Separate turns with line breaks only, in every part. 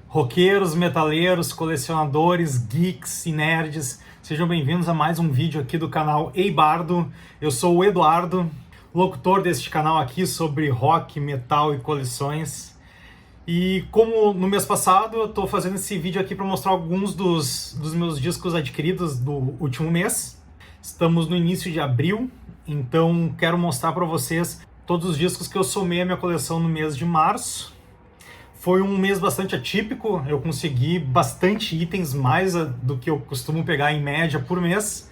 Roqueiros, metaleiros, colecionadores, geeks e nerds, sejam bem-vindos a mais um vídeo aqui do canal Ei Bardo. Eu sou o Eduardo, locutor deste canal aqui sobre rock, metal e coleções. E como no mês passado, eu estou fazendo esse vídeo aqui para mostrar alguns dos meus discos adquiridos do último mês. Estamos no início de abril, então quero mostrar para vocês todos os discos que eu somei à minha coleção no mês de março. Foi um mês bastante atípico, eu consegui bastante itens, mais do que eu costumo pegar em média por mês.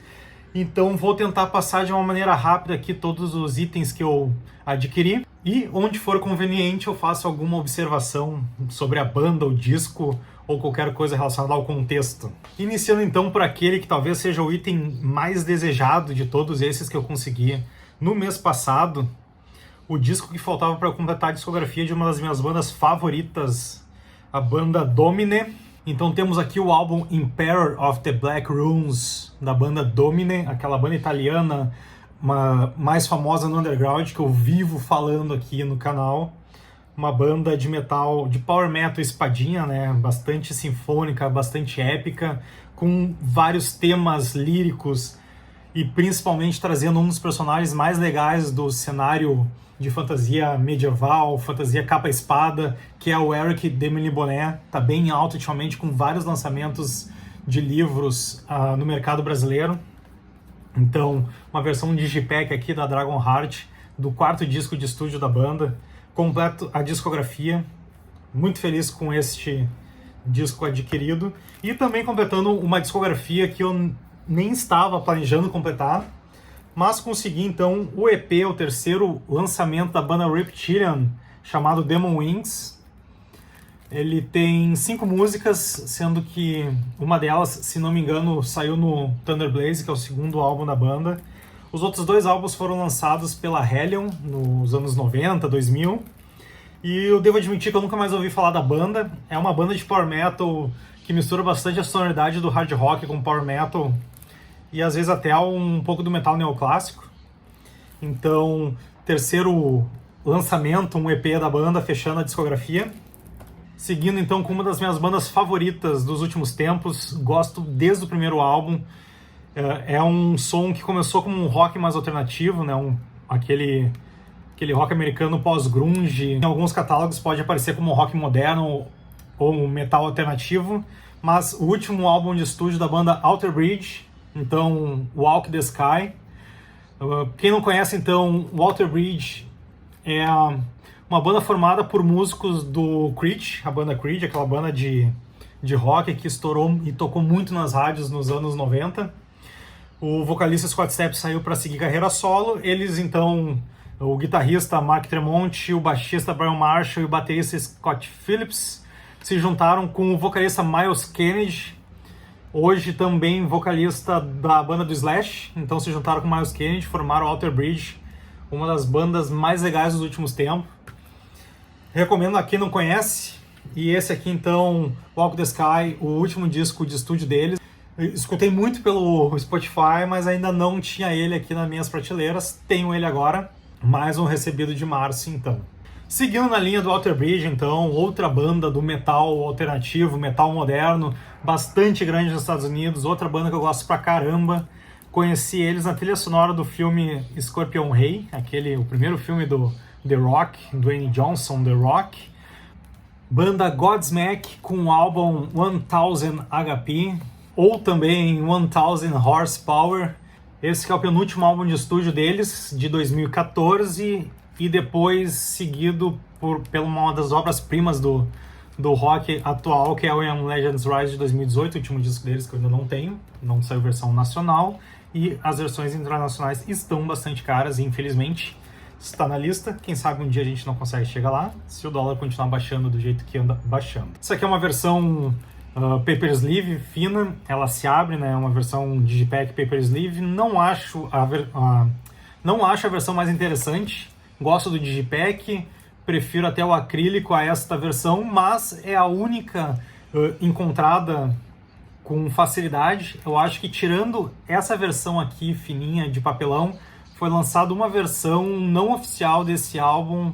Então vou tentar passar de uma maneira rápida aqui todos os itens que eu adquiri. E onde for conveniente eu faço alguma observação sobre a banda, o disco ou qualquer coisa relacionada ao contexto. Iniciando então por aquele que talvez seja o item mais desejado de todos esses que eu consegui no mês passado. O disco que faltava para completar a discografia de uma das minhas bandas favoritas, a banda Domine. Então temos aqui o álbum Emperor of the Black Runes, da banda Domine, aquela banda italiana mais famosa no underground, que eu vivo falando aqui no canal. Uma banda de metal, de power metal espadinha, né? Bastante sinfônica, bastante épica, com vários temas líricos e principalmente trazendo um dos personagens mais legais do cenário de fantasia medieval, fantasia capa-espada, que é o Eric de Melibonné. Tá bem alto ultimamente, com vários lançamentos de livros no mercado brasileiro. Então, uma versão digipack aqui da Dragon Heart, do quarto disco de estúdio da banda. Completo a discografia. Muito feliz com este disco adquirido. E também completando uma discografia que eu nem estava planejando completar, mas consegui então o EP, o terceiro lançamento da banda Reptilian, chamado Demon Wings. Ele tem 5 músicas, sendo que uma delas, se não me engano, saiu no Thunder Blaze, que é o segundo álbum da banda. Os outros 2 álbuns foram lançados pela Hellion nos anos 90, 2000. E eu devo admitir que eu nunca mais ouvi falar da banda. É uma banda de power metal que mistura bastante a sonoridade do hard rock com power metal, e às vezes até um pouco do metal neoclássico. Então, terceiro lançamento, um EP da banda, fechando a discografia. Seguindo então com uma das minhas bandas favoritas dos últimos tempos, gosto desde o primeiro álbum. É um som que começou como um rock mais alternativo, né? Aquele rock americano pós-grunge. Em alguns catálogos pode aparecer como rock moderno ou um metal alternativo, mas o último álbum de estúdio da banda Alter Bridge, então Walk the Sky. Quem não conhece então, o Alter Bridge é uma banda formada por músicos do Creed, a banda Creed, aquela banda de rock que estourou e tocou muito nas rádios nos anos 90. O vocalista Scott Stapp saiu para seguir carreira solo. Eles então, o guitarrista Mark Tremonti, o baixista Brian Marshall e o baterista Scott Phillips se juntaram com o vocalista Myles Kennedy, hoje também vocalista da banda do Slash. Então se juntaram com o Myles Kennedy, formaram o Alter Bridge, uma das bandas mais legais dos últimos tempos. Recomendo a quem não conhece. E esse aqui então, Walk the Sky, o último disco de estúdio deles. Eu escutei muito pelo Spotify, mas ainda não tinha ele aqui nas minhas prateleiras. Tenho ele agora, mais um recebido de março então. Seguindo na linha do Alter Bridge, então, outra banda do metal alternativo, metal moderno, bastante grande nos Estados Unidos, outra banda que eu gosto pra caramba. Conheci eles na trilha sonora do filme Scorpion Rei, o primeiro filme do The Rock, Dwayne Johnson, The Rock. Banda Godsmack com o álbum 1000 HP, ou também 1000 Horsepower. Esse que é o penúltimo álbum de estúdio deles, de 2014, e depois seguido pela uma das obras-primas do rock atual, que é o Young Legends Rise de 2018, o último disco deles que eu ainda não tenho, não saiu versão nacional, e as versões internacionais estão bastante caras, infelizmente. Está na lista, quem sabe um dia a gente não consegue chegar lá, se o dólar continuar baixando do jeito que anda baixando. Isso aqui é uma versão paper sleeve fina, ela se abre, né? Uma versão digipack paper sleeve. Não acho a versão mais interessante. Gosto do digipack, prefiro até o acrílico a esta versão, mas é a única encontrada com facilidade. Eu acho que tirando essa versão aqui fininha de papelão, foi lançada uma versão não oficial desse álbum,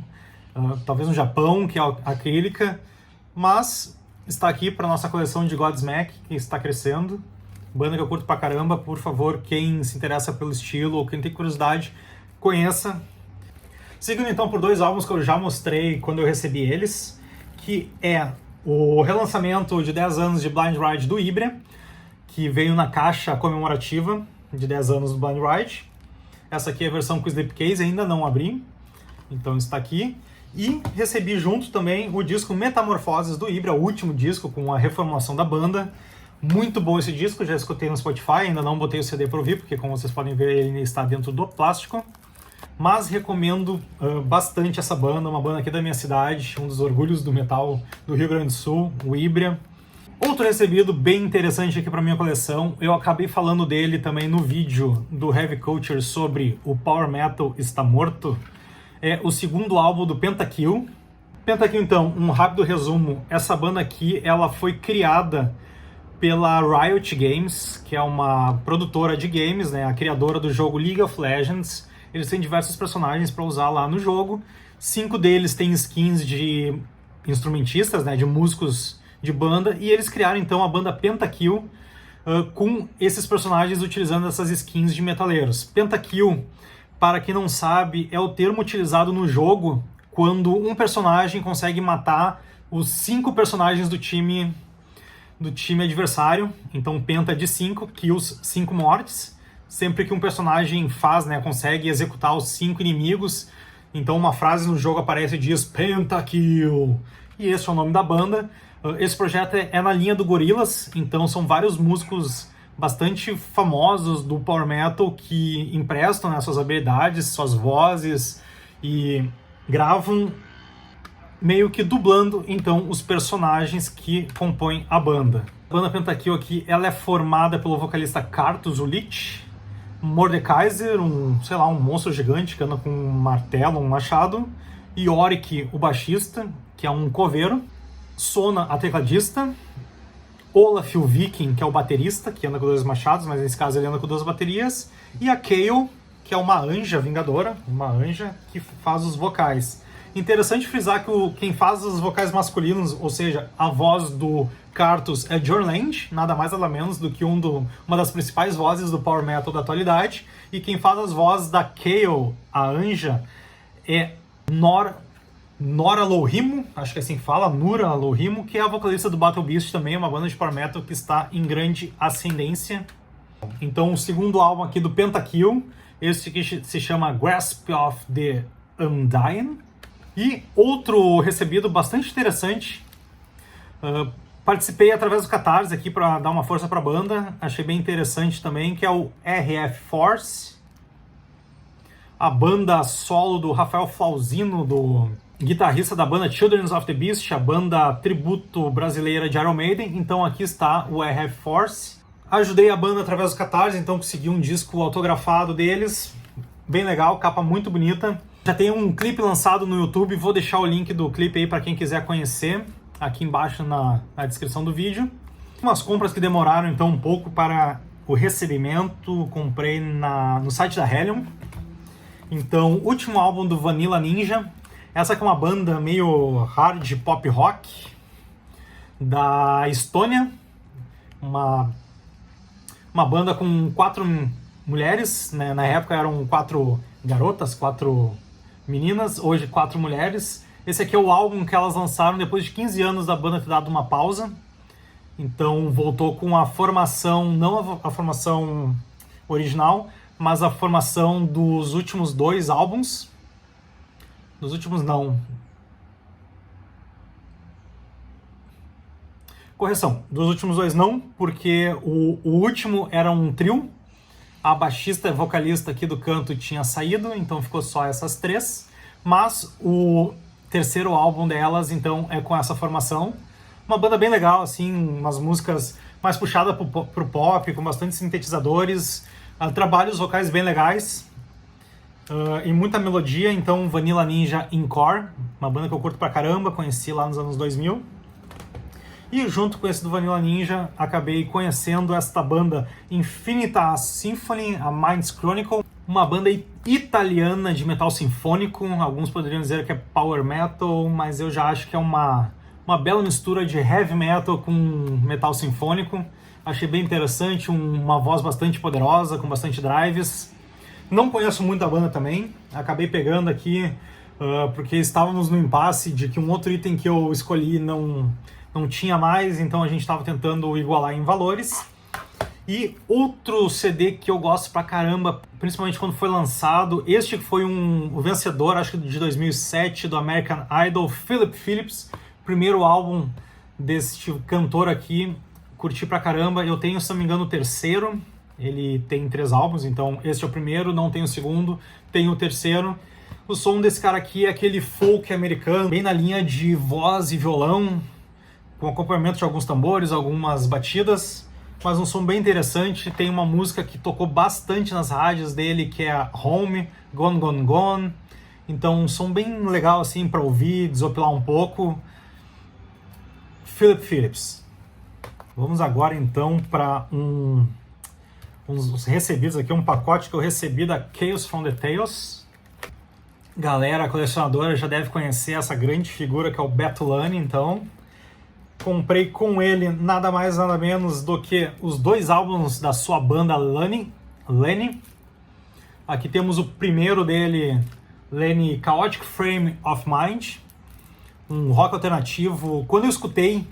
talvez no Japão, que é a acrílica, mas está aqui para nossa coleção de Godsmack, que está crescendo. Banda que eu curto pra caramba, por favor, quem se interessa pelo estilo ou quem tem curiosidade, conheça. Seguindo então por dois álbuns que eu já mostrei quando eu recebi eles, que é o relançamento de 10 anos de Blind Ride do Ibra, que veio na caixa comemorativa de 10 anos do Blind Ride. Essa aqui é a versão com slipcase, ainda não abri, então está aqui. E recebi junto também o disco Metamorfoses do Ibra, o último disco com a reformulação da banda. Muito bom esse disco, já escutei no Spotify, ainda não botei o CD para ouvir, porque como vocês podem ver ele está dentro do plástico. Mas recomendo bastante essa banda, uma banda aqui da minha cidade, um dos orgulhos do metal do Rio Grande do Sul, o Ibra. Outro recebido bem interessante aqui para minha coleção, eu acabei falando dele também no vídeo do Heavy Culture sobre o Power Metal Está Morto, é o segundo álbum do Pentakill. Pentakill, então, um rápido resumo, essa banda aqui ela foi criada pela Riot Games, que é uma produtora de games, né, a criadora do jogo League of Legends. Eles têm diversos personagens para usar lá no jogo. 5 deles têm skins de instrumentistas, né, de músicos de banda, e eles criaram então a banda Pentakill com esses personagens utilizando essas skins de metaleiros. Pentakill, para quem não sabe, é o termo utilizado no jogo quando um personagem consegue matar os 5 personagens do time adversário. Então penta de 5, kills, 5 mortes. Sempre que um personagem faz, né, consegue executar os 5 inimigos, então uma frase no jogo aparece e diz Pentakill. E esse é o nome da banda. Esse projeto é na linha do Gorillaz, então são vários músicos bastante famosos do Power Metal que emprestam, né, suas habilidades, suas vozes e gravam meio que dublando então os personagens que compõem a banda. A banda Pentakill aqui, ela é formada pelo vocalista Cartus Ulich, Mordekaiser, um monstro gigante que anda com um martelo, um machado, e Yorick, o baixista, que é um coveiro, Sona, a tecladista, Olaf, o viking, que é o baterista, que anda com 2 machados, mas nesse caso ele anda com 2 baterias, e a Kayle, que é uma anja vingadora, uma anja que faz os vocais. Interessante frisar que quem faz os vocais masculinos, ou seja, a voz do Cartus é John Land, nada mais nada menos do que uma das principais vozes do Power Metal da atualidade, e quem faz as vozes da Kayle, a anja, é Nora Lohimo, acho que assim fala, Nura Lohimo, que é a vocalista do Battle Beast também, uma banda de Power Metal que está em grande ascendência. Então o segundo álbum aqui do Pentakill, esse aqui se chama Grasp of the Undying. E outro recebido bastante interessante, participei através do Catarse aqui para dar uma força para a banda, achei bem interessante também, que é o RF Force, a banda solo do Rafael Flauzino, do guitarrista da banda Children of the Beast, a banda tributo brasileira de Iron Maiden. Então aqui está o RF Force. Ajudei a banda através do Catarse, então consegui um disco autografado deles, bem legal, capa muito bonita. Já tem um clipe lançado no YouTube, vou deixar o link do clipe aí para quem quiser conhecer, aqui embaixo na descrição do vídeo. Umas compras que demoraram então um pouco para o recebimento, comprei no site da Helium. Então, último álbum do Vanilla Ninja, essa que é uma banda meio hard pop rock da Estônia, uma banda com 4 mulheres, né? Na época eram 4 garotas, 4 meninas, hoje 4 mulheres. Esse aqui é o álbum que elas lançaram depois de 15 anos da banda ter dado uma pausa. Então voltou com a formação, não a formação original, mas a formação dos últimos 2 álbuns. Dos últimos não. Correção, dos últimos 2 não, porque o último era um trio. A baixista e vocalista aqui do canto tinha saído, então ficou só essas 3. Mas o terceiro álbum delas, então, é com essa formação. Uma banda bem legal, assim, umas músicas mais puxadas pro pop, com bastante sintetizadores, trabalhos vocais bem legais, e muita melodia. Então, Vanilla Ninja Encore, uma banda que eu curto pra caramba, conheci lá nos anos 2000. E junto com esse do Vanilla Ninja, acabei conhecendo esta banda Infinita Symphony, a Minds Chronicle, uma banda italiana de metal sinfônico. Alguns poderiam dizer que é power metal, mas eu já acho que é uma uma bela mistura de heavy metal com metal sinfônico. Achei bem interessante, uma voz bastante poderosa, com bastante drives. Não conheço muito a banda também, acabei pegando aqui porque estávamos no impasse de que um outro item que eu escolhi não tinha mais, então a gente estava tentando igualar em valores. E outro CD que eu gosto pra caramba, principalmente quando foi lançado, este que foi o vencedor, acho que de 2007, do American Idol, Philip Phillips, primeiro álbum deste cantor aqui, curti pra caramba. Eu tenho, se não me engano, o terceiro, ele tem 3 álbuns, então este é o primeiro, não tem o segundo, tem o terceiro. O som desse cara aqui é aquele folk americano, bem na linha de voz e violão, com acompanhamento de alguns tambores, algumas batidas, mas um som bem interessante. Tem uma música que tocou bastante nas rádios dele, que é a Home, Gone Gone Gone. Então um som bem legal assim para ouvir, desopilar um pouco. Philip Phillips. Vamos agora então para uns recebidos aqui, um pacote que eu recebi da Chaos from the Tales. Galera colecionadora já deve conhecer essa grande figura que é o Beto Lani, então comprei com ele nada mais nada menos do que os 2 álbuns da sua banda Lenny. Aqui temos o primeiro dele, Lenny Chaotic Frame of Mind, um rock alternativo. Quando eu escutei,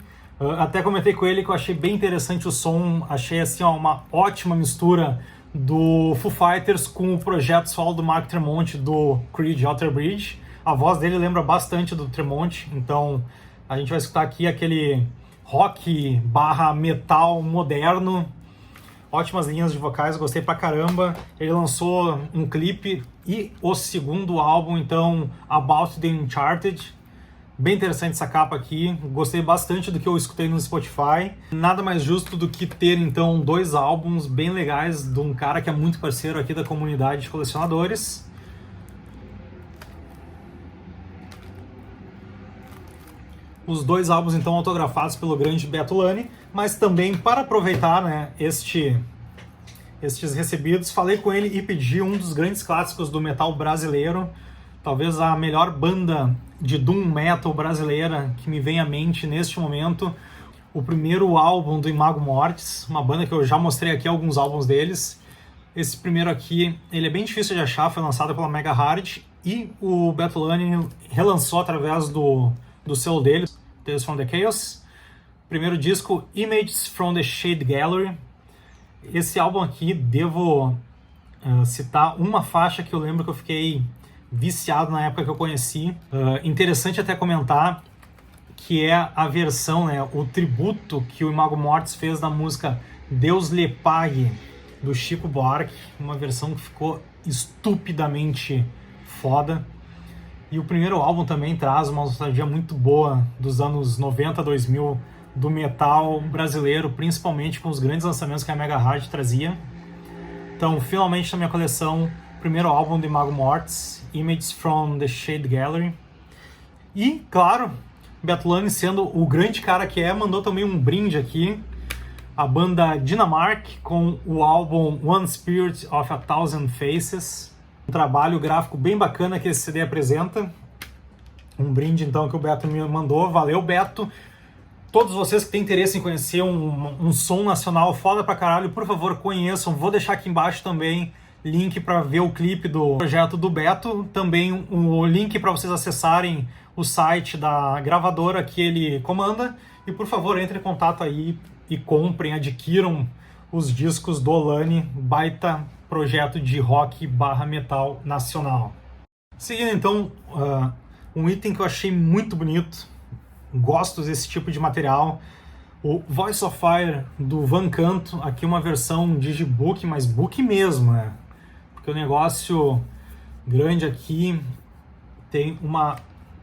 até comentei com ele que eu achei bem interessante o som, achei assim uma ótima mistura do Foo Fighters com o projeto solo do Mark Tremonti do Creed Alter Bridge. A voz dele lembra bastante do Tremonti, então a gente vai escutar aqui aquele rock / metal moderno. Ótimas linhas de vocais, gostei pra caramba. Ele lançou um clipe e o segundo álbum, então, About the Uncharted. Bem interessante essa capa aqui, gostei bastante do que eu escutei no Spotify. Nada mais justo do que ter, então, 2 álbuns bem legais de um cara que é muito parceiro aqui da comunidade de colecionadores. Os 2 álbuns, então, autografados pelo grande Beto Lani, mas também para aproveitar, né, estes recebidos, falei com ele e pedi um dos grandes clássicos do metal brasileiro, talvez a melhor banda de doom metal brasileira que me vem à mente neste momento, o primeiro álbum do Imago Mortis, uma banda que eu já mostrei aqui alguns álbuns deles. Esse primeiro aqui, ele é bem difícil de achar, foi lançado pela Mega Hard, e o Beto Lani relançou através do selo dele, Tales from the Chaos. Primeiro disco, Images from the Shade Gallery. Esse álbum aqui, devo citar uma faixa que eu lembro que eu fiquei viciado na época que eu conheci. Interessante até comentar que é a versão, né, o tributo que o Imago Mortis fez da música Deus lhe pague, do Chico Buarque, uma versão que ficou estupidamente foda. E o primeiro álbum também traz uma nostalgia muito boa dos anos 90, 2000, do metal brasileiro, principalmente com os grandes lançamentos que a Mega Hard trazia. Então, finalmente na minha coleção, o primeiro álbum do Imago Mortis, Images from the Shade Gallery. E, claro, Beto Lani, sendo o grande cara que é, mandou também um brinde aqui. A banda Dinamark com o álbum One Spirit of a Thousand Faces. Um trabalho gráfico bem bacana que esse CD apresenta. Um brinde, então, que o Beto me mandou. Valeu, Beto! Todos vocês que têm interesse em conhecer um som nacional foda pra caralho, por favor, conheçam. Vou deixar aqui embaixo também link para ver o clipe do projeto do Beto. Também o link para vocês acessarem o site da gravadora que ele comanda. E, por favor, entrem em contato aí e comprem, adquiram os discos do Lani, baita projeto de rock / metal nacional. Seguindo, então, um item que eu achei muito bonito. Gosto desse tipo de material, o Voice of Fire do Van Canto, aqui uma versão digibook, mas book mesmo, né? Porque o negócio grande aqui tem uma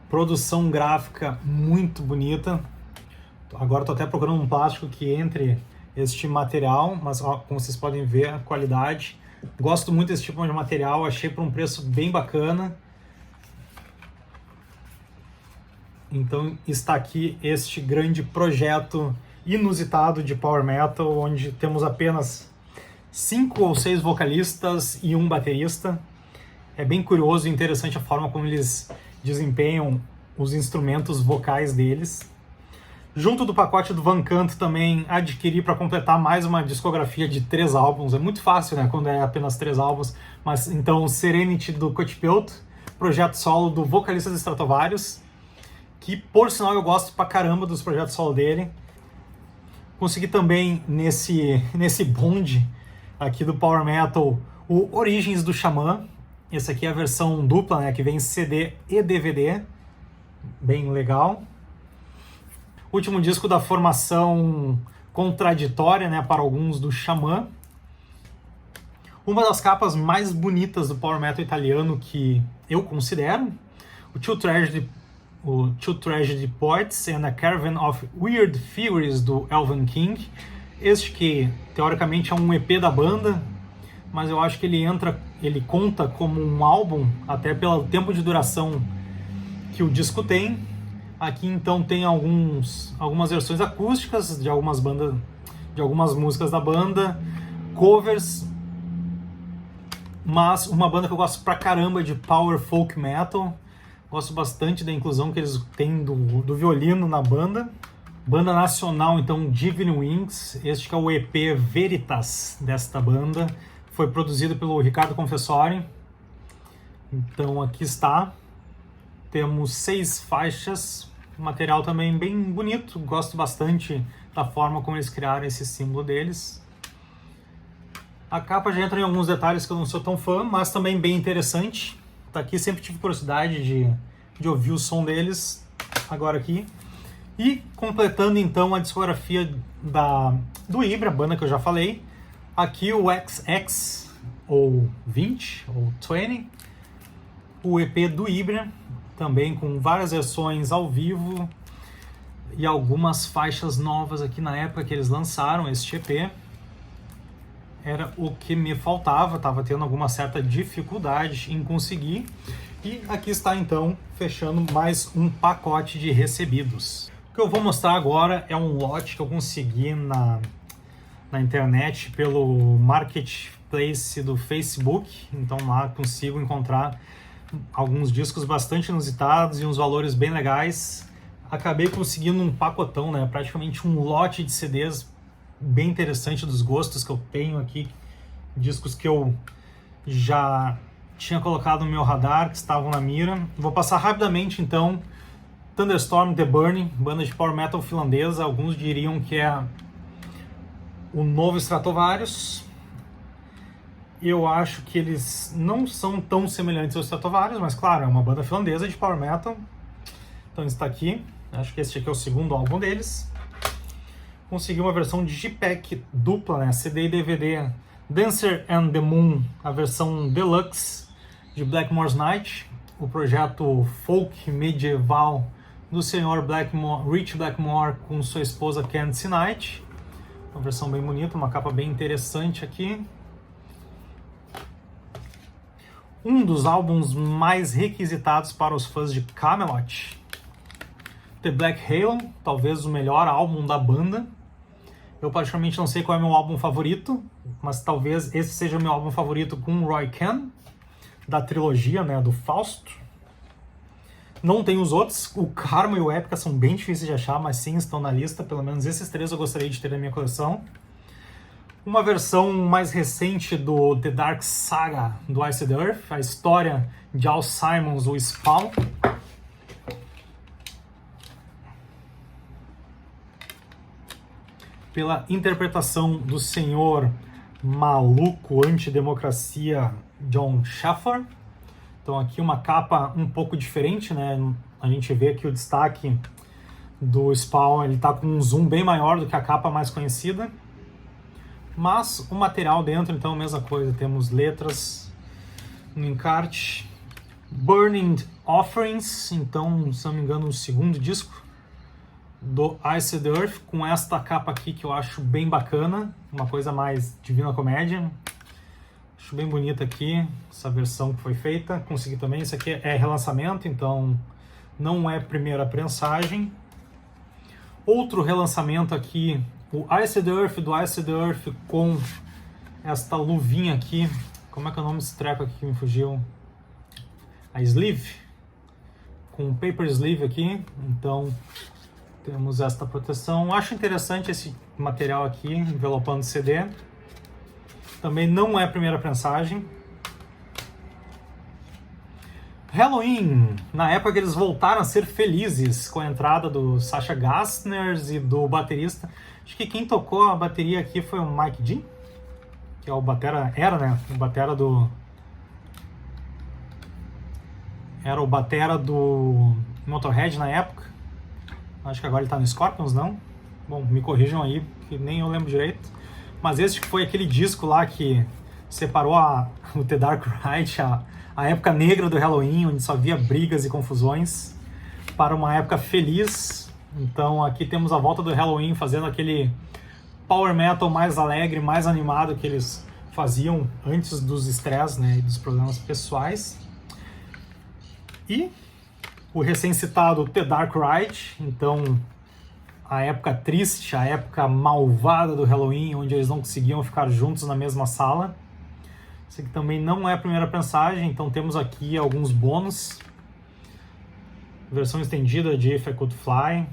produção gráfica muito bonita. Agora estou até procurando um plástico que entre este material, mas ó, como vocês podem ver a qualidade. Gosto muito desse tipo de material, achei por um preço bem bacana. Então está aqui este grande projeto inusitado de Power Metal, onde temos apenas 5 ou 6 vocalistas e um baterista. É bem curioso e interessante a forma como eles desempenham os instrumentos vocais deles. Junto do pacote do Van Canto também adquiri para completar mais uma discografia de 3 álbuns. É muito fácil, né, quando é apenas 3 álbuns. Mas então Serenity do Kotipelt, projeto solo do vocalista do Stratovarius, que por sinal eu gosto pra caramba dos projetos solo dele. Consegui também nesse bonde aqui do Power Metal o Origens do Xamã. Essa aqui é a versão dupla, né, que vem CD e DVD. Bem legal. Último disco da formação contraditória, né, para alguns, do Xamã. Uma das capas mais bonitas do Power Metal italiano que eu considero, o Two Tragedy Poets and a Caravan of Weird Figures do Elven King. Este que teoricamente é um EP da banda, mas eu acho que ele conta como um álbum, até pelo tempo de duração que o disco tem. Aqui então tem algumas versões acústicas de algumas músicas da banda, covers, mas uma banda que eu gosto pra caramba de Power Folk Metal. Gosto bastante da inclusão que eles têm do violino na banda. Banda nacional, então, Divine Wings. Este que é o EP Veritas desta banda. Foi produzido pelo Ricardo Confessori. Então, aqui está. Temos 6 faixas. Material também bem bonito. Gosto bastante da forma como eles criaram esse símbolo deles. A capa já entra em alguns detalhes que eu não sou tão fã, mas também bem interessante. Tá aqui, sempre tive curiosidade de ouvir o som deles, agora aqui. E completando então a discografia do Ibra, banda que eu já falei. Aqui o XX, ou 20, ou 20. O EP do Ibra, também com várias versões ao vivo. E algumas faixas novas aqui na época que eles lançaram este EP. Era o que me faltava, estava tendo alguma certa dificuldade em conseguir. E aqui está então, fechando mais um pacote de recebidos. O que eu vou mostrar agora é um lote que eu consegui na internet pelo Marketplace do Facebook. Então lá consigo encontrar alguns discos bastante inusitados e uns valores bem legais. Acabei conseguindo um pacotão, né? Praticamente um lote de CDs bem interessante dos gostos que eu tenho aqui, discos que eu já tinha colocado no meu radar, que estavam na mira. Vou passar rapidamente então. Thunderstorm The Burning, banda de power metal finlandesa, alguns diriam que é o novo Stratovarius. Eu acho que eles não são tão semelhantes aos Stratovarius, mas claro, é uma banda finlandesa de power metal. Então está aqui, acho que esse aqui é o segundo álbum deles. Consegui uma versão Digipack dupla, né? CD e DVD, Dancer and the Moon, a versão deluxe de Blackmore's Night, o projeto folk medieval do senhor Rich Blackmore com sua esposa Candice Knight. Uma versão bem bonita, uma capa bem interessante aqui. Um dos álbuns mais requisitados para os fãs de Kamelot, The Black Halo, talvez o melhor álbum da banda. Eu particularmente não sei qual é meu álbum favorito, mas talvez esse seja meu álbum favorito com Roy Kent, da trilogia, né, do Fausto. Não tem os outros, o Karma e o Épica são bem difíceis de achar, mas sim estão na lista, pelo menos esses 3 eu gostaria de ter na minha coleção. Uma versão mais recente do The Dark Saga do Iced Earth, a história de Al Simons, o Spawn. Pela interpretação do senhor maluco antidemocracia John Schaffer. Então aqui uma capa um pouco diferente, né? A gente vê aqui o destaque do Spawn, ele tá com um zoom bem maior do que a capa mais conhecida. Mas o material dentro, então, mesma coisa. Temos letras no encarte. Burning Offerings, então, se não me engano, o segundo disco do Iced Earth, com esta capa aqui que eu acho bem bacana, uma coisa mais Divina Comédia. Acho bem bonita aqui, essa versão que foi feita. Consegui também, isso aqui é relançamento, então não é primeira prensagem. Outro relançamento aqui, o Iced Earth do Iced Earth com esta luvinha aqui. Como é que é o nome desse treco aqui que me fugiu? A sleeve, com paper sleeve aqui. Então Temos esta proteção. Acho interessante esse material aqui, envelopando o CD. Também não é a primeira prensagem. Halloween, na época que eles voltaram a ser felizes com a entrada do Sasha Gastners e do baterista. Acho que quem tocou a bateria aqui foi o Mike Dean, que é o batera, o batera do Motorhead na época. Acho que agora ele tá no Scorpions, não? Bom, me corrijam aí, que nem eu lembro direito. Mas esse foi aquele disco lá que separou o The Dark Ride, a época negra do Halloween, onde só havia brigas e confusões, para uma época feliz. Então aqui temos a volta do Halloween fazendo aquele power metal mais alegre, mais animado que eles faziam antes dos estresses, né, e dos problemas pessoais. E o recém-citado The Dark Ride, então a época triste, a época malvada do Halloween, onde eles não conseguiam ficar juntos na mesma sala. Isso aqui também não é a primeira prensagem, então temos aqui alguns bônus. Versão estendida de If I Could Fly.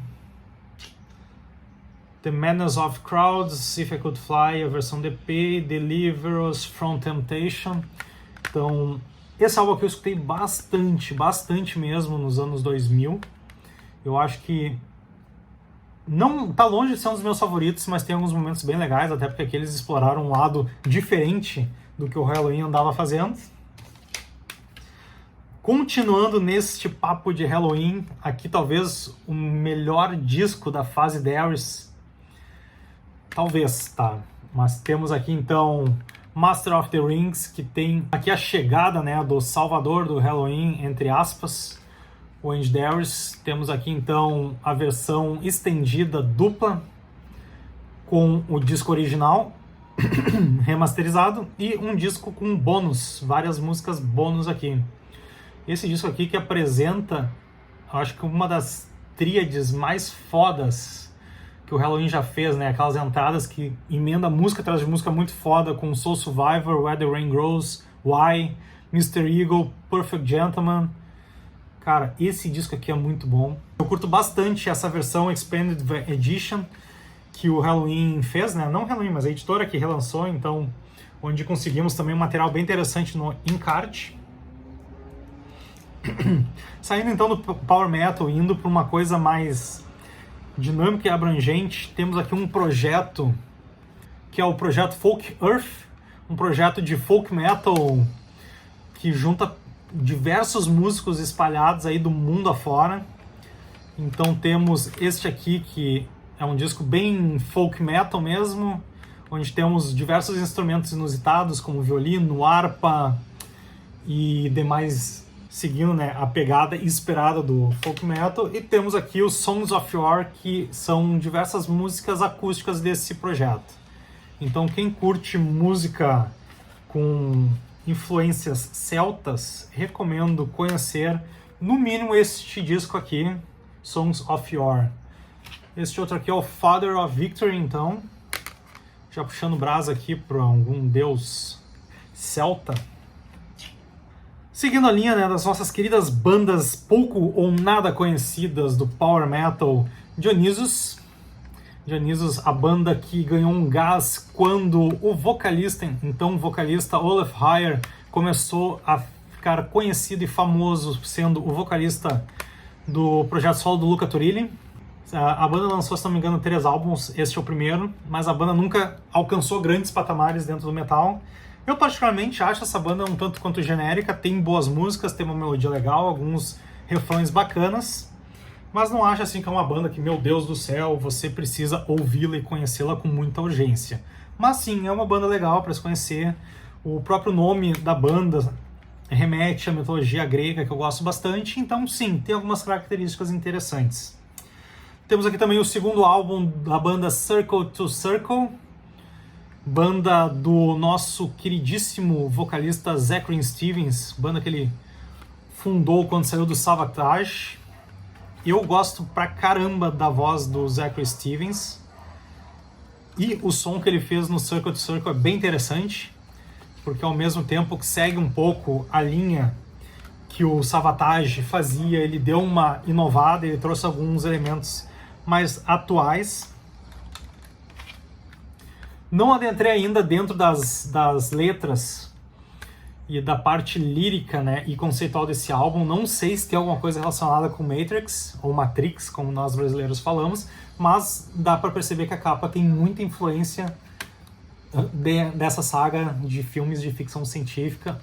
The Madness of Crowds, If I Could Fly, a versão DP, Deliver Us From Temptation. Então, esse álbum aqui eu escutei bastante mesmo nos anos 2000. Eu acho que não tá longe de ser um dos meus favoritos, mas tem alguns momentos bem legais, até porque aqui eles exploraram um lado diferente do que o Halloween andava fazendo. Continuando neste papo de Halloween, aqui talvez o melhor disco da fase Darius. Talvez, tá? Mas temos aqui então Master of the Rings, que tem aqui a chegada, né, do salvador do Halloween, entre aspas, o Andy Darius. Temos aqui então a versão estendida dupla com o disco original remasterizado e um disco com bônus, várias músicas bônus aqui. Esse disco aqui que apresenta, acho que uma das tríades mais fodas que o Halloween já fez, né? Aquelas entradas que emenda música atrás de música muito foda, com Soul Survivor, Where the Rain Grows, Why, Mr. Eagle, Perfect Gentleman. Cara, esse disco aqui é muito bom. Eu curto bastante essa versão Expanded Edition que o Halloween fez, né? Não o Halloween, mas a editora que relançou, então, onde conseguimos também um material bem interessante no encarte. Saindo então do Power Metal, indo para uma coisa mais dinâmica e abrangente, temos aqui um projeto que é o projeto Folk Earth, um projeto de folk metal que junta diversos músicos espalhados aí do mundo afora. Então temos este aqui que é um disco bem folk metal mesmo, onde temos diversos instrumentos inusitados como violino, harpa e demais, seguindo, né, a pegada esperada do folk metal. E temos aqui os Songs of War, que são diversas músicas acústicas desse projeto. Então quem curte música com influências celtas, recomendo conhecer no mínimo este disco aqui, Songs of War. Este outro aqui é o Father of Victory, então, já puxando brasa aqui para algum deus celta. Seguindo a linha, né, das nossas queridas bandas pouco ou nada conhecidas do Power Metal, Dionysus, a banda que ganhou um gás quando o vocalista Olaf Heyer começou a ficar conhecido e famoso sendo o vocalista do projeto solo do Luca Turilli. A banda lançou, se não me engano, 3 álbuns, este é o primeiro, mas a banda nunca alcançou grandes patamares dentro do metal. Eu particularmente acho essa banda um tanto quanto genérica, tem boas músicas, tem uma melodia legal, alguns refrões bacanas, mas não acho assim que é uma banda que, meu Deus do céu, você precisa ouvi-la e conhecê-la com muita urgência. Mas sim, é uma banda legal para se conhecer. O próprio nome da banda remete à mitologia grega, que eu gosto bastante, então sim, tem algumas características interessantes. Temos aqui também o segundo álbum da banda Circle to Circle, banda do nosso queridíssimo vocalista Zachary Stevens, banda que ele fundou quando saiu do Savatage. Eu gosto pra caramba da voz do Zachary Stevens, e o som que ele fez no Circle to Circle é bem interessante, porque ao mesmo tempo que segue um pouco a linha que o Savatage fazia, ele deu uma inovada, ele trouxe alguns elementos mais atuais. Não adentrei ainda dentro das letras e da parte lírica, né, e conceitual desse álbum. Não sei se tem alguma coisa relacionada com Matrix, ou Matrix, como nós brasileiros falamos, mas dá para perceber que a capa tem muita influência dessa saga de filmes de ficção científica,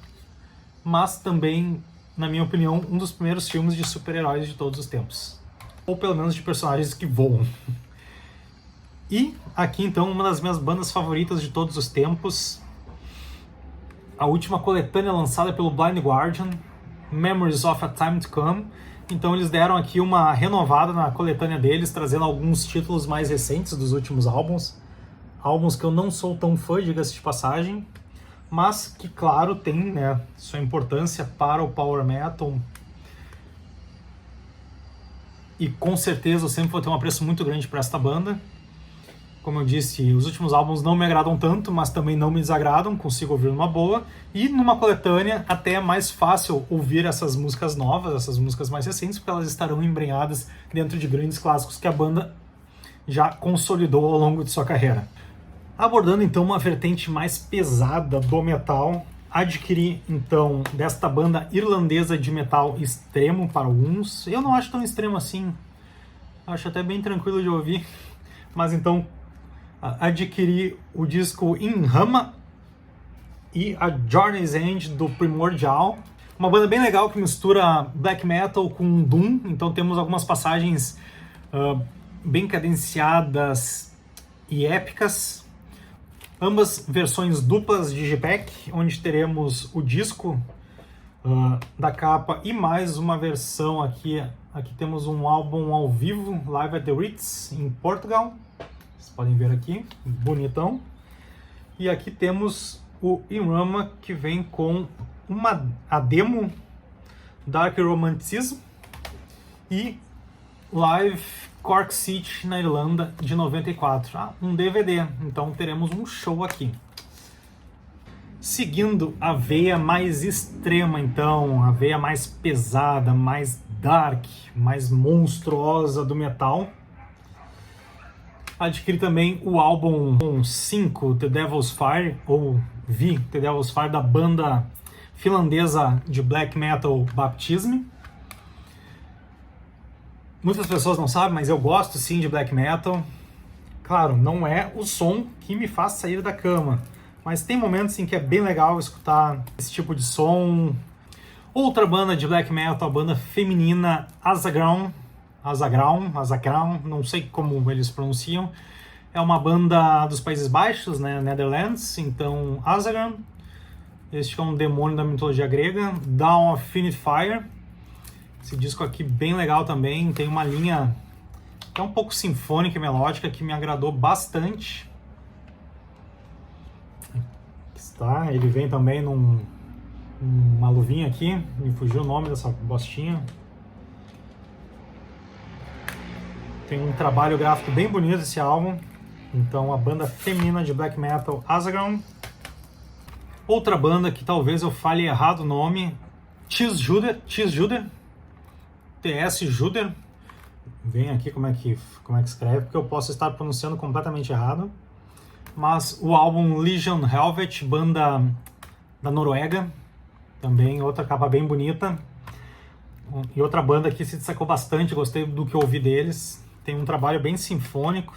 mas também, na minha opinião, um dos primeiros filmes de super-heróis de todos os tempos. Ou pelo menos de personagens que voam. E aqui então uma das minhas bandas favoritas de todos os tempos, a última coletânea lançada pelo Blind Guardian, Memories of a Time to Come. Então eles deram aqui uma renovada na coletânea deles, trazendo alguns títulos mais recentes dos últimos álbuns. Álbuns que eu não sou tão fã, diga-se de passagem, mas que, claro, tem, né, sua importância para o Power Metal. E com certeza eu sempre vou ter um apreço muito grande para esta banda. Como eu disse, os últimos álbuns não me agradam tanto, mas também não me desagradam, consigo ouvir numa boa. E numa coletânea até é mais fácil ouvir essas músicas novas, essas músicas mais recentes, porque elas estarão embrenhadas dentro de grandes clássicos que a banda já consolidou ao longo de sua carreira. Abordando então uma vertente mais pesada do metal, adquiri então desta banda irlandesa de metal extremo para alguns. Eu não acho tão extremo assim, acho até bem tranquilo de ouvir, mas então adquiri o disco In Rama e a Journey's End do Primordial, uma banda bem legal que mistura black metal com doom. Então temos algumas passagens bem cadenciadas e épicas, ambas versões duplas de Digipack, onde teremos o disco da capa e mais uma versão aqui. Aqui temos um álbum ao vivo, Live at the Ritz, em Portugal. Vocês podem ver aqui, bonitão. E aqui temos o In Rama, que vem com a demo Dark Romanticism e Live Cork City na Irlanda de 94. Um DVD, então teremos um show aqui. Seguindo a veia mais extrema, então, a veia mais pesada, mais dark, mais monstruosa do metal, adquiri também o álbum 5, The Devil's Fire, ou V, The Devil's Fire, da banda finlandesa de black metal Baptism. Muitas pessoas não sabem, mas eu gosto sim de black metal. Claro, não é o som que me faz sair da cama, mas tem momentos em que é bem legal escutar esse tipo de som. Outra banda de black metal, a banda feminina Azagraum, não sei como eles pronunciam, é uma banda dos Países Baixos, né, Netherlands. Então Azagraum, este é um demônio da mitologia grega. Dawn of Infinite Fire, esse disco aqui bem legal também, tem uma linha que é um pouco sinfônica e melódica que me agradou bastante. Aqui está, ele vem também numa luvinha aqui, me fugiu o nome dessa bostinha. Tem um trabalho gráfico bem bonito esse álbum. Então, a banda feminina de black metal Azagraum. Outra banda que talvez eu fale errado o nome, T.S. Juder. Vem aqui como é que escreve, porque eu posso estar pronunciando completamente errado. Mas o álbum Legion Helvet, banda da Noruega, também outra capa bem bonita. E outra banda que se destacou bastante, gostei do que eu ouvi deles. Tem um trabalho bem sinfônico.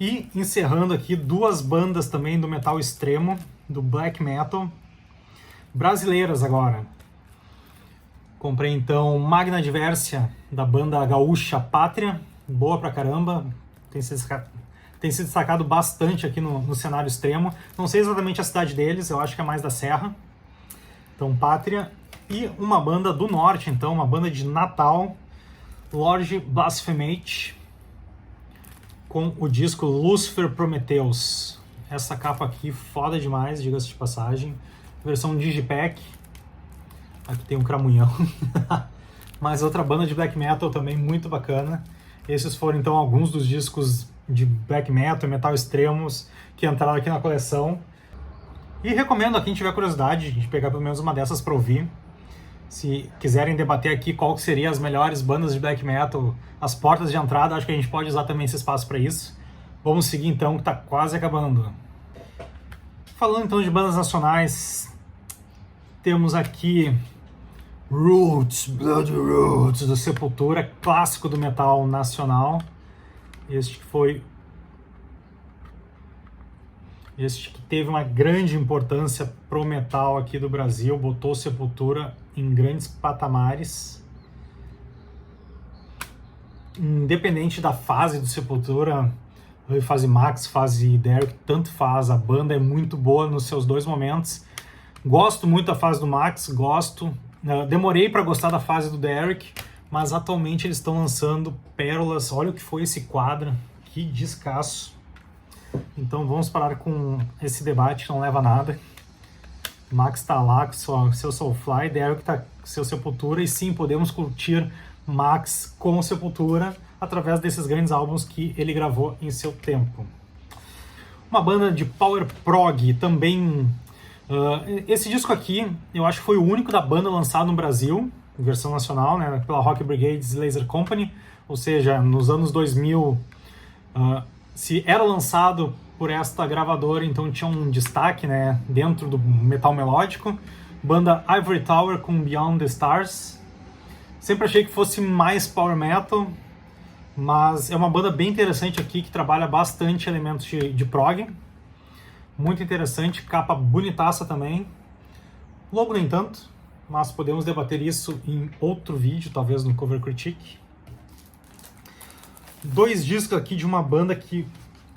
E encerrando aqui, duas bandas também do metal extremo, do black metal, brasileiras agora. Comprei então Magna Diversia, da banda gaúcha Pátria, boa pra caramba, tem se destacado bastante aqui no cenário extremo. Não sei exatamente a cidade deles, eu acho que é mais da Serra. Então Pátria. E uma banda do norte, então, uma banda de Natal, Lord Blasphemate, com o disco Lucifer Prometheus. Essa capa aqui, foda demais, diga-se de passagem. Versão Digipack. Aqui tem um cramunhão. Mas outra banda de black metal também muito bacana. Esses foram então alguns dos discos de black metal e metal extremos que entraram aqui na coleção. E recomendo a quem tiver curiosidade de pegar pelo menos uma dessas para ouvir. Se quiserem debater aqui qual que seriam as melhores bandas de black metal, as portas de entrada, acho que a gente pode usar também esse espaço para isso. Vamos seguir então, que está quase acabando. Falando então de bandas nacionais, temos aqui Roots, Blood Roots, do Sepultura, clássico do metal nacional. Este que teve uma grande importância pro metal aqui do Brasil, botou Sepultura em grandes patamares. Independente da fase do Sepultura, fase Max, fase Derek, tanto faz, a banda é muito boa nos seus dois momentos. Gosto muito da fase do Max, demorei para gostar da fase do Derek, mas atualmente eles estão lançando pérolas. Olha o que foi esse quadro, que descasso. Então vamos parar com esse debate que não leva a nada. Max está lá com seu Soulfly, Derek está com seu Sepultura, e sim, podemos curtir Max com Sepultura através desses grandes álbuns que ele gravou em seu tempo. Uma banda de power prog também. Esse disco aqui, eu acho que foi o único da banda lançado no Brasil, em versão nacional, né, pela Rock Brigades Laser Company, ou seja, nos anos 2000. Se era lançado por esta gravadora, então tinha um destaque, né, dentro do metal melódico. Banda Ivory Tower com Beyond the Stars. Sempre achei que fosse mais power metal, mas é uma banda bem interessante aqui, que trabalha bastante elementos de prog. Muito interessante, capa bonitaça também. Logo nem tanto, mas podemos debater isso em outro vídeo, talvez no Cover Critique. Dois discos aqui de uma banda que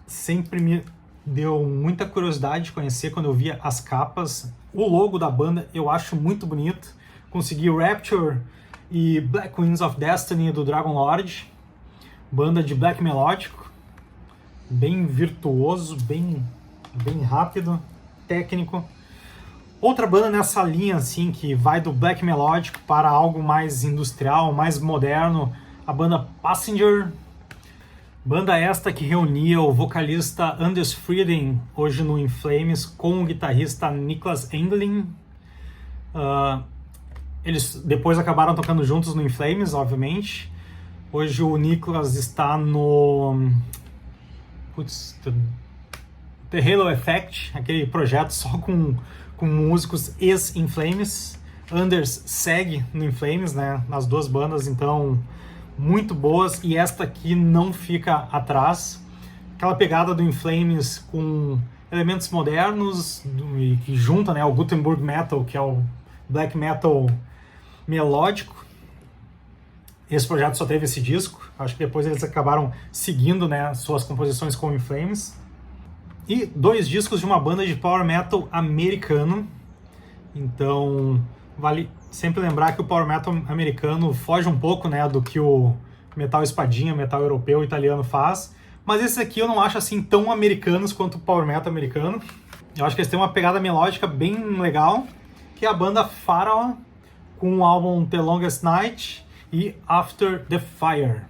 sempre me deu muita curiosidade de conhecer quando eu via as capas. O logo da banda eu acho muito bonito. Consegui Rapture e Black Winds of Destiny do Dragon Lord. Banda de black melódico, bem virtuoso, bem rápido, técnico. Outra banda nessa linha assim, que vai do black melódico para algo mais industrial, mais moderno, a banda Passenger. Banda esta que reunia o vocalista Anders Frieden, hoje no In Flames, com o guitarrista Niklas Engelin. Eles depois acabaram tocando juntos no In Flames, obviamente. Hoje o Niklas está no The Halo Effect, aquele projeto só com músicos ex-In Flames. Anders segue no In Flames, né, nas duas bandas, então muito boas, e esta aqui não fica atrás. Aquela pegada do In Flames com elementos modernos e que junta, né, o Gutenberg Metal, que é o black metal melódico. Esse projeto só teve esse disco, acho que depois eles acabaram seguindo, né, suas composições com In Flames. E dois discos de uma banda de power metal americano. Então vale sempre lembrar que o power metal americano foge um pouco, né, do que o metal espadinha, metal europeu, italiano faz. Mas esses aqui eu não acho assim tão americanos quanto o power metal americano. Eu acho que eles têm uma pegada melódica bem legal, que é a banda Pharaoh, com o álbum The Longest Night e After the Fire.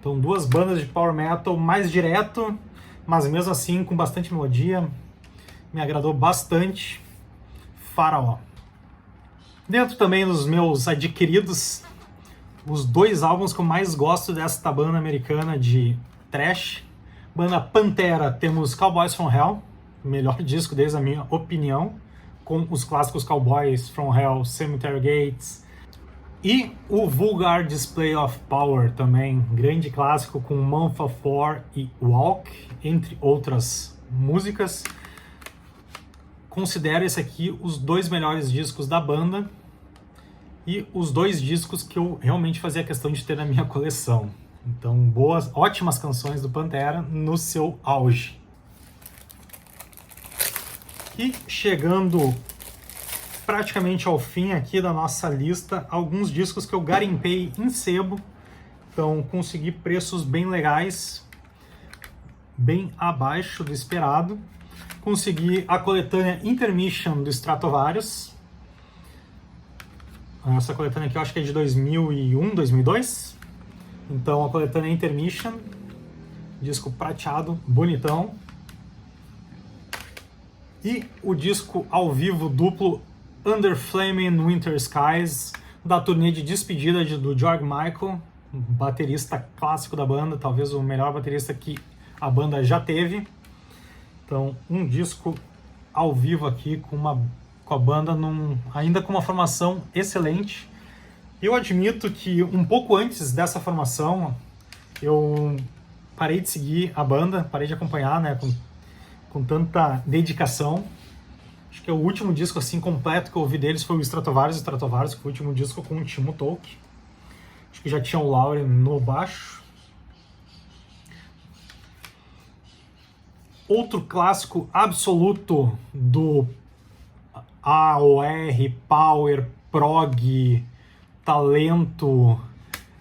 Então duas bandas de power metal mais direto, mas mesmo assim com bastante melodia. Me agradou bastante. Pharaoh. Dentro também dos meus adquiridos, os dois álbuns que eu mais gosto desta banda americana de thrash. Banda Pantera, temos Cowboys from Hell, o melhor disco deles, na minha opinião, com os clássicos Cowboys from Hell, Cemetery Gates. E o Vulgar Display of Power também, grande clássico com Month of War e Walk, entre outras músicas. Considero esse aqui os dois melhores discos da banda e os dois discos que eu realmente fazia questão de ter na minha coleção. Então, ótimas canções do Pantera no seu auge. E chegando praticamente ao fim aqui da nossa lista, alguns discos que eu garimpei em sebo. Então, consegui preços bem legais, bem abaixo do esperado. Consegui a coletânea Intermission do Stratovarius. Essa coletânea aqui eu acho que é de 2001, 2002. Então a coletânea Intermission, disco prateado, bonitão. E o disco ao vivo duplo Under Flaming Winter Skies da turnê de despedida do George Michael, baterista clássico da banda, talvez o melhor baterista que a banda já teve. Então, um disco ao vivo aqui com a banda ainda com uma formação excelente. Eu admito que um pouco antes dessa formação eu parei de seguir a banda, parei de acompanhar, né, com tanta dedicação. Acho que o último disco assim completo que eu ouvi deles foi o Stratovarius, que foi o último disco com o Timo Tolkki. Acho que já tinha o Lauren no baixo. Outro clássico absoluto do AOR, Power, Prog, talento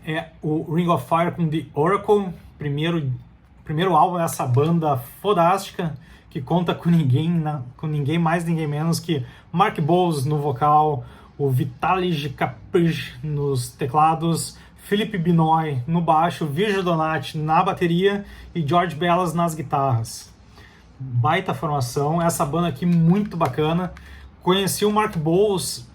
é o Ring of Fire com The Oracle, primeiro álbum dessa banda fodástica, que conta com ninguém mais, ninguém menos que Mark Bowles no vocal, o Vitaly Caprice nos teclados, Philippe Binoy no baixo, Virgil Donati na bateria e George Bellas nas guitarras. Baita formação, essa banda aqui muito bacana. Conheci o Mark Bowles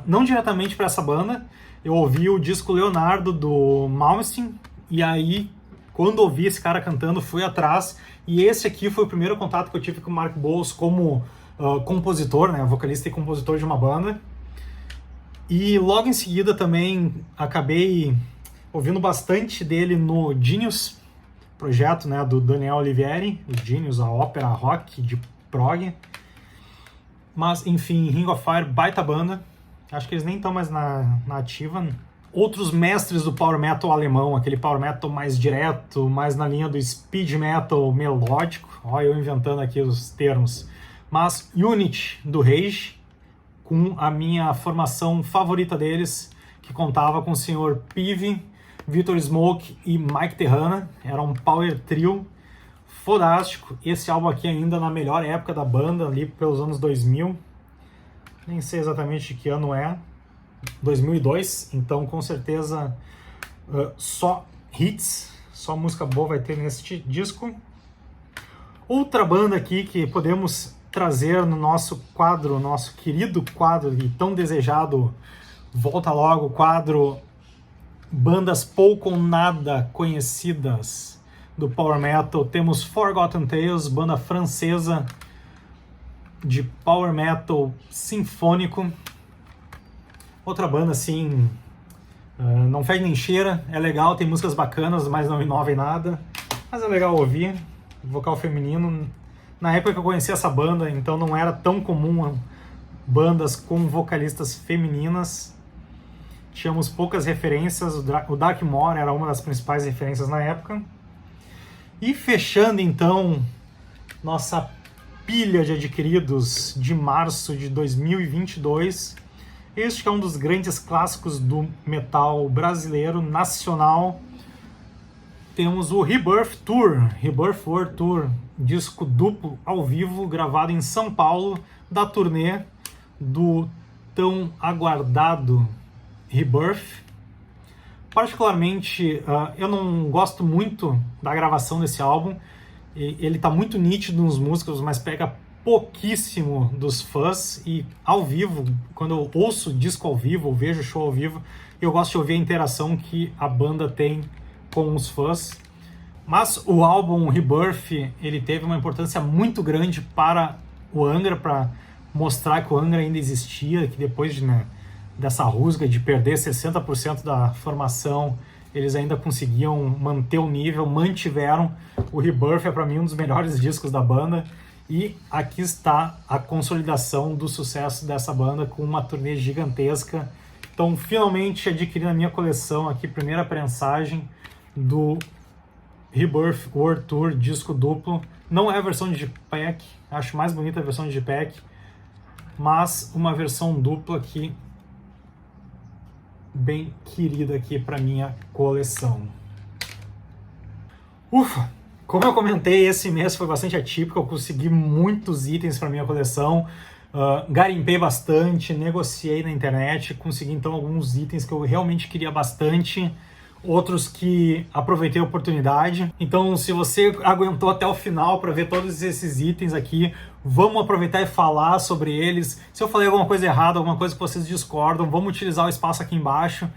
não diretamente para essa banda, eu ouvi o disco Leonardo do Malmsteen, e aí quando ouvi esse cara cantando fui atrás, e esse aqui foi o primeiro contato que eu tive com o Mark Bowles como compositor, né, vocalista e compositor de uma banda. E logo em seguida também acabei ouvindo bastante dele no Genius, projeto, né, do Daniel Olivieri, o Genius, a ópera rock de prog. Mas, enfim, Ring of Fire, baita banda. Acho que eles nem estão mais na ativa. Outros mestres do power metal alemão, aquele power metal mais direto, mais na linha do speed metal melódico. Olha eu inventando aqui os termos. Mas Unity, do Rage, com a minha formação favorita deles, que contava com o Sr. Pive, Victor Smoke e Mike Terrana. Era um power trio fodástico. Esse álbum aqui ainda na melhor época da banda, ali pelos anos 2000. Nem sei exatamente de que ano é. 2002, então com certeza só hits, só música boa vai ter nesse disco. Outra banda aqui que podemos trazer no nosso quadro, nosso querido quadro e tão desejado, volta logo, quadro bandas pouco ou nada conhecidas do Power Metal. Temos Forgotten Tales, banda francesa de Power Metal sinfônico. Outra banda assim, não fede nem cheira, é legal, tem músicas bacanas, mas não inova em nada. Mas é legal ouvir, vocal feminino. Na época que eu conheci essa banda, então não era tão comum bandas com vocalistas femininas. Tínhamos poucas referências, o Darkmoor era uma das principais referências na época. E fechando então nossa pilha de adquiridos de março de 2022, este que é um dos grandes clássicos do metal brasileiro, nacional. Temos o Rebirth World Tour, disco duplo ao vivo, gravado em São Paulo, da turnê do tão aguardado Rebirth. Particularmente, eu não gosto muito da gravação desse álbum. Ele está muito nítido nos músicos, mas pega pouquíssimo dos fãs, e ao vivo, quando eu ouço disco ao vivo, ou vejo show ao vivo, eu gosto de ouvir a interação que a banda tem com os fãs. Mas o álbum Rebirth, ele teve uma importância muito grande para o Angra, para mostrar que o Angra ainda existia, que depois dessa rusga de perder 60% da formação, eles ainda conseguiam manter o nível, mantiveram. O Rebirth é para mim um dos melhores discos da banda. E aqui está a consolidação do sucesso dessa banda com uma turnê gigantesca. Então, finalmente adquiri na minha coleção aqui, primeira prensagem do Rebirth World Tour, disco duplo. Não é a versão de Digipack, acho mais bonita a versão de Digipack, mas uma versão dupla aqui, bem querida aqui para minha coleção. Ufa! Como eu comentei, esse mês foi bastante atípico, eu consegui muitos itens para minha coleção, garimpei bastante, negociei na internet, consegui então alguns itens que eu realmente queria bastante. outros que aproveitei a oportunidade. Então, se você aguentou até o final para ver todos esses itens aqui, vamos aproveitar e falar sobre eles. Se eu falei alguma coisa errada, alguma coisa que vocês discordam, vamos utilizar o espaço aqui embaixo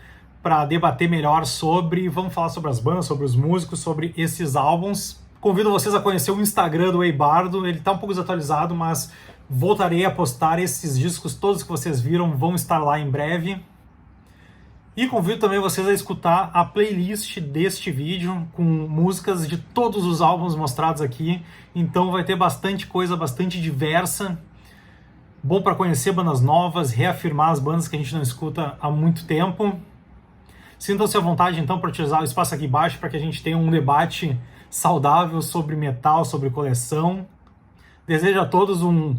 para debater melhor sobre, vamos falar sobre as bandas, sobre os músicos, sobre esses álbuns. Convido vocês a conhecer o Instagram do Eibardo, ele está um pouco desatualizado, mas voltarei a postar esses discos, todos que vocês viram vão estar lá em breve. E convido também vocês a escutar a playlist deste vídeo, com músicas de todos os álbuns mostrados aqui, então vai ter bastante coisa, bastante diversa. Bom para conhecer bandas novas, reafirmar as bandas que a gente não escuta há muito tempo. Sintam-se à vontade então para utilizar o espaço aqui embaixo para que a gente tenha um debate saudável sobre metal, sobre coleção. Desejo a todos um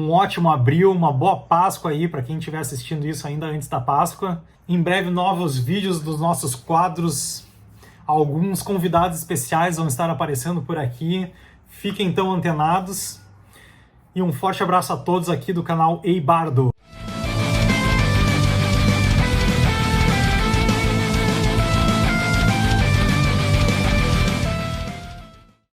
ótimo abril, uma boa Páscoa aí para quem estiver assistindo isso ainda antes da Páscoa. Em breve novos vídeos dos nossos quadros, alguns convidados especiais vão estar aparecendo por aqui. Fiquem então antenados e um forte abraço a todos aqui do canal Eibardo.